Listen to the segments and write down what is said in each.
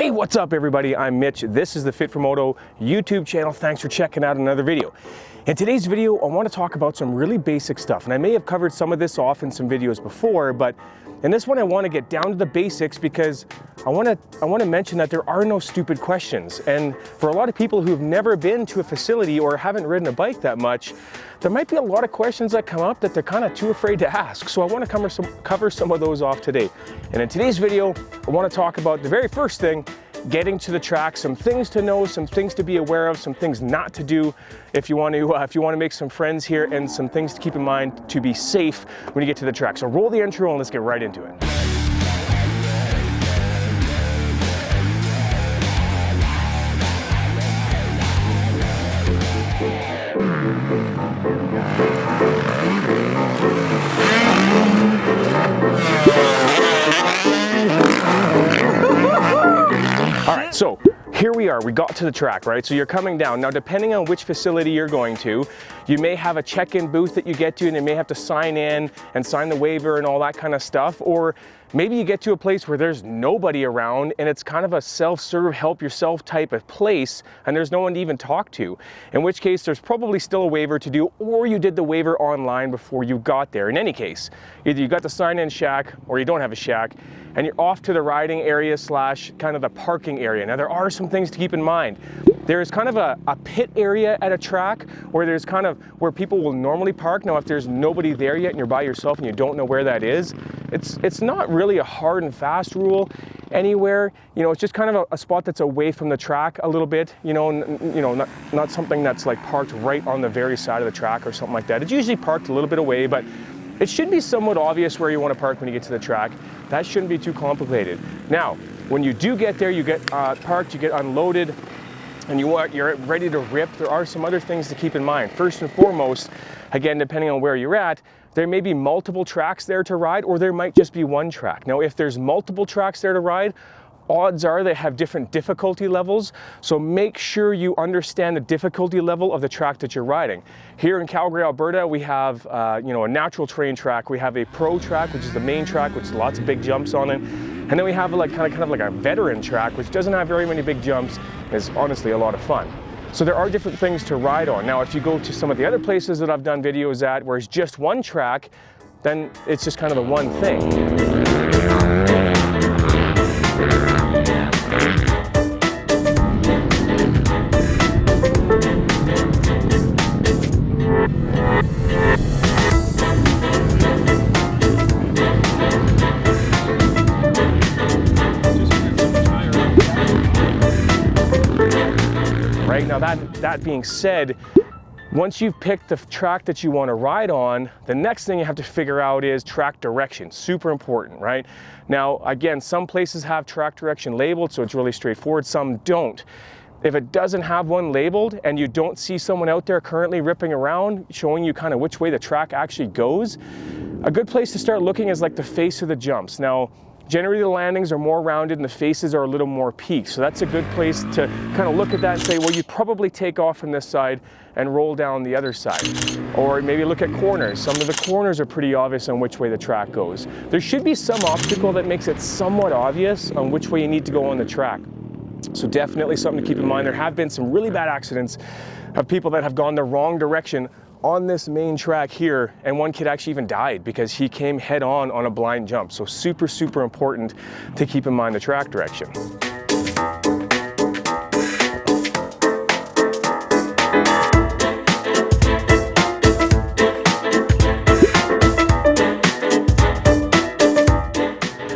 Hey, what's up everybody? I'm Mitch. This is the Fit for Moto YouTube channel. Thanks for checking out another video. In today's video, I want to talk about some really basic stuff, and I may have covered some of this off in some videos before, but in this one I want to get down to the basics because I want to mention that there are no stupid questions. And for a lot of people who've never been to a facility or haven't ridden a bike that much, there might be a lot of questions that come up that they're kind of too afraid to ask. So I want to cover some of those off today. And in today's video, I want to talk about the very first thing, getting to the track, some things to know, some things to be aware of, some things not to do if you want to make some friends here, and some things to keep in mind to be safe when you get to the track. So roll the intro and let's get right into it. All right, so here we are, we got to the track, right? So you're coming down. Now, depending on which facility you're going to, you may have a check-in booth that you get to and you may have to sign in and sign the waiver and all that kind of stuff. Or maybe you get to a place where there's nobody around and it's kind of a self-serve, help yourself type of place and there's no one to even talk to. In which case, there's probably still a waiver to do, or you did the waiver online before you got there. In any case, either you got the sign-in shack or you don't have a shack, and you're off to the riding area / kind of the parking area. Now, there are some things to keep in mind. There's kind of a pit area at a track where there's kind of where people will normally park. Now, if there's nobody there yet and you're by yourself and you don't know where that is, it's not really a hard and fast rule anywhere. You know, it's just kind of a spot that's away from the track a little bit, not something that's like parked right on the very side of the track or something like that. It's usually parked a little bit away, but it should be somewhat obvious where you want to park when you get to the track. That shouldn't be too complicated. Now, when you do get there, you get parked, you get unloaded, and you're ready to rip. There are some other things to keep in mind. First and foremost, again, depending on where you're at, there may be multiple tracks there to ride, or there might just be one track. Now, if there's multiple tracks there to ride, odds are they have different difficulty levels, so make sure you understand the difficulty level of the track that you're riding. Here in Calgary, Alberta, we have a natural terrain track. We have a pro track, which is the main track, which has lots of big jumps on it, and then we have kind of like a veteran track, which doesn't have very many big jumps. It's honestly a lot of fun. So there are different things to ride on. Now, if you go to some of the other places that I've done videos at where it's just one track, then it's just kind of the one thing. Right, now that being said, once you've picked the track that you want to ride on, the next thing you have to figure out is track direction. Super important, right? Now, again, some places have track direction labeled, so it's really straightforward. Some don't. If it doesn't have one labeled and you don't see someone out there currently ripping around, showing you kind of which way the track actually goes, a good place to start looking is like the face of the jumps. Now, generally the landings are more rounded and the faces are a little more peaked. So that's a good place to kind of look at that and say, well, you probably take off from this side and roll down the other side. Or maybe look at corners. Some of the corners are pretty obvious on which way the track goes. There should be some obstacle that makes it somewhat obvious on which way you need to go on the track. So definitely something to keep in mind. There have been some really bad accidents of people that have gone the wrong direction on this main track here, and one kid actually even died because he came head on a blind jump. So super, super important to keep in mind the track direction.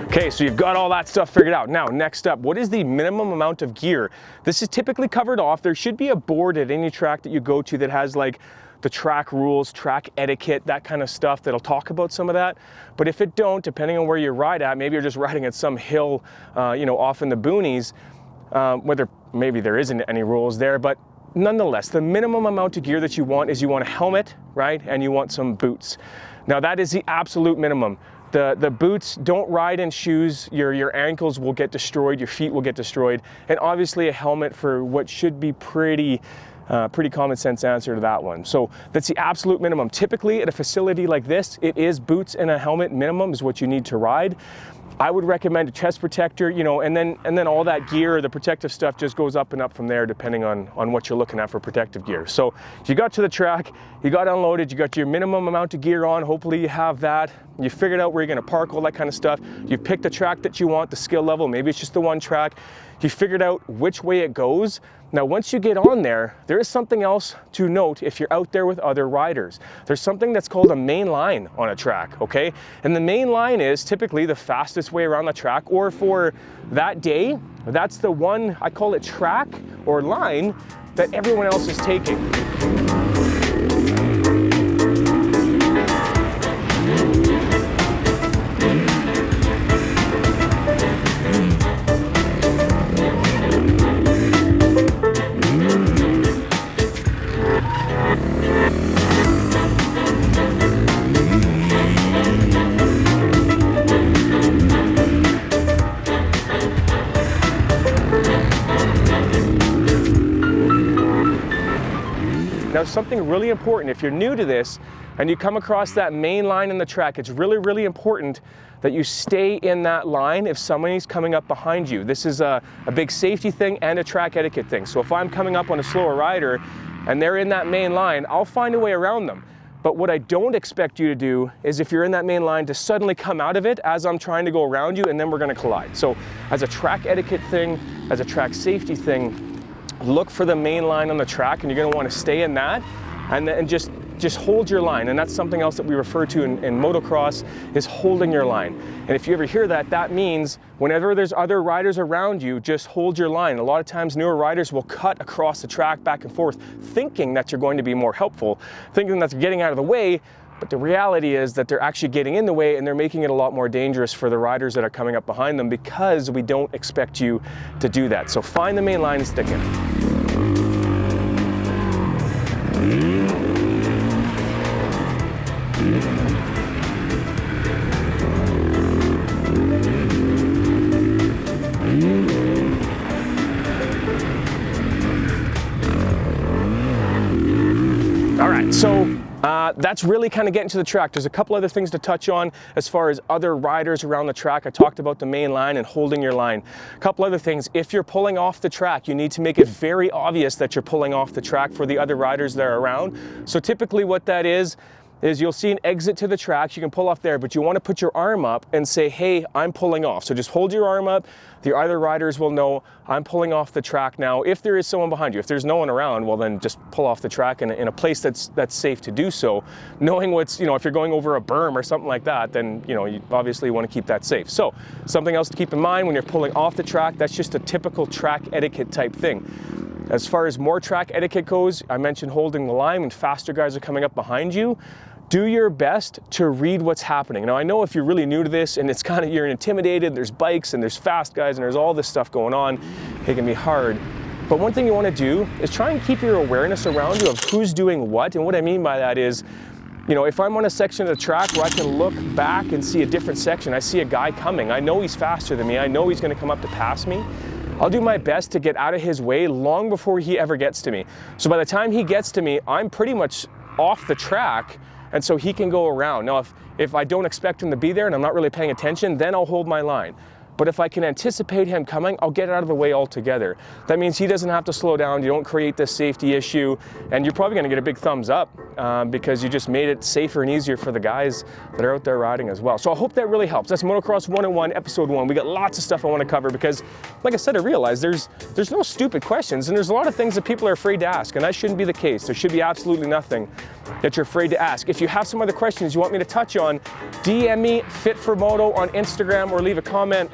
Okay, so you've got all that stuff figured out. Now, next up, what is the minimum amount of gear? This is typically covered off. There should be a board at any track that you go to that has like the track rules, track etiquette, that kind of stuff that'll talk about some of that. But if it don't, depending on where you ride at, maybe you're just riding at some hill, off in the boonies, whether maybe there isn't any rules there, but nonetheless, the minimum amount of gear that you want is you want a helmet, right? And you want some boots. Now that is the absolute minimum. The boots, don't ride in shoes. Your ankles will get destroyed, your feet will get destroyed. And obviously a helmet for what should be pretty common sense answer to that one. So that's the absolute minimum. Typically at a facility like this, it is boots and a helmet minimum is what you need to ride. I would recommend a chest protector, you know, and then all that gear, the protective stuff just goes up and up from there depending on what you're looking at for protective gear. So you got to the track, you got unloaded, you got your minimum amount of gear on, hopefully you have that. You figured out where you're gonna park, all that kind of stuff. You picked the track that you want, the skill level, maybe it's just the one track. You figured out which way it goes. Now, once you get on there, there is something else to note if you're out there with other riders. There's something that's called a main line on a track, okay? And the main line is typically the fastest way around the track, or for that day, that's the one, I call it track or line, that everyone else is taking. Now, something really important, if you're new to this and you come across that main line in the track, it's really, really important that you stay in that line if somebody's coming up behind you. This is a big safety thing and a track etiquette thing. So if I'm coming up on a slower rider and they're in that main line, I'll find a way around them. But what I don't expect you to do is, if you're in that main line, to suddenly come out of it as I'm trying to go around you, and then we're gonna collide. So as a track etiquette thing, as a track safety thing, look for the main line on the track, and you're going to want to stay in that, and then just hold your line. And that's something else that we refer to in motocross, is holding your line. And if you ever hear that, that means whenever there's other riders around you, just hold your line. A lot of times newer riders will cut across the track back and forth, thinking that you're going to be more helpful, thinking that they're getting out of the way. But the reality is that they're actually getting in the way, and they're making it a lot more dangerous for the riders that are coming up behind them, because we don't expect you to do that. So find the main line and stick in it. All right, so that's really kind of getting to the track. There's a couple other things to touch on as far as other riders around the track. I talked about the main line and holding your line. A couple other things. If you're pulling off the track, you need to make it very obvious that you're pulling off the track for the other riders that are around. So typically what that is you'll see an exit to the track. You can pull off there, but you want to put your arm up and say, hey, I'm pulling off. So just hold your arm up. The other riders will know I'm pulling off the track now. If there is someone behind you, if there's no one around, well, then just pull off the track in a place that's safe to do so. Knowing what's, you know, if you're going over a berm or something like that, then, you know, you obviously want to keep that safe. So something else to keep in mind when you're pulling off the track, that's just a typical track etiquette type thing. As far as more track etiquette goes, I mentioned holding the line when faster guys are coming up behind you. Do your best to read what's happening. Now, I know if you're really new to this and it's kind of, you're intimidated, there's bikes and there's fast guys and there's all this stuff going on, it can be hard. But one thing you want to do is try and keep your awareness around you of who's doing what. And what I mean by that is, you know, if I'm on a section of the track where I can look back and see a different section, I see a guy coming, I know he's faster than me, I know he's going to come up to pass me, I'll do my best to get out of his way long before he ever gets to me. So by the time he gets to me, I'm pretty much off the track, and so he can go around. Now, if I don't expect him to be there and I'm not really paying attention, then I'll hold my line. But if I can anticipate him coming, I'll get out of the way altogether. That means he doesn't have to slow down, you don't create this safety issue, and you're probably gonna get a big thumbs up because you just made it safer and easier for the guys that are out there riding as well. So I hope that really helps. That's Motocross 101, episode 1. We got lots of stuff I wanna cover because, like I said, I realize there's no stupid questions, and there's a lot of things that people are afraid to ask, and that shouldn't be the case. There should be absolutely nothing that you're afraid to ask. If you have some other questions you want me to touch on, DM me, Fit for Moto on Instagram, or leave a comment.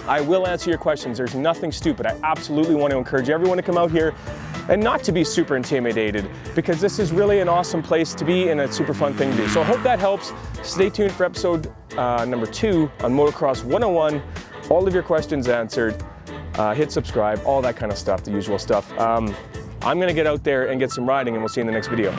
I will answer your questions. There's nothing stupid. I absolutely want to encourage everyone to come out here and not to be super intimidated, because this is really an awesome place to be and a super fun thing to do. So I hope that helps. Stay tuned for episode number 2 on Motocross 101. All of your questions answered. Hit subscribe, all that kind of stuff, the usual stuff. I'm gonna get out there and get some riding, and we'll see you in the next video.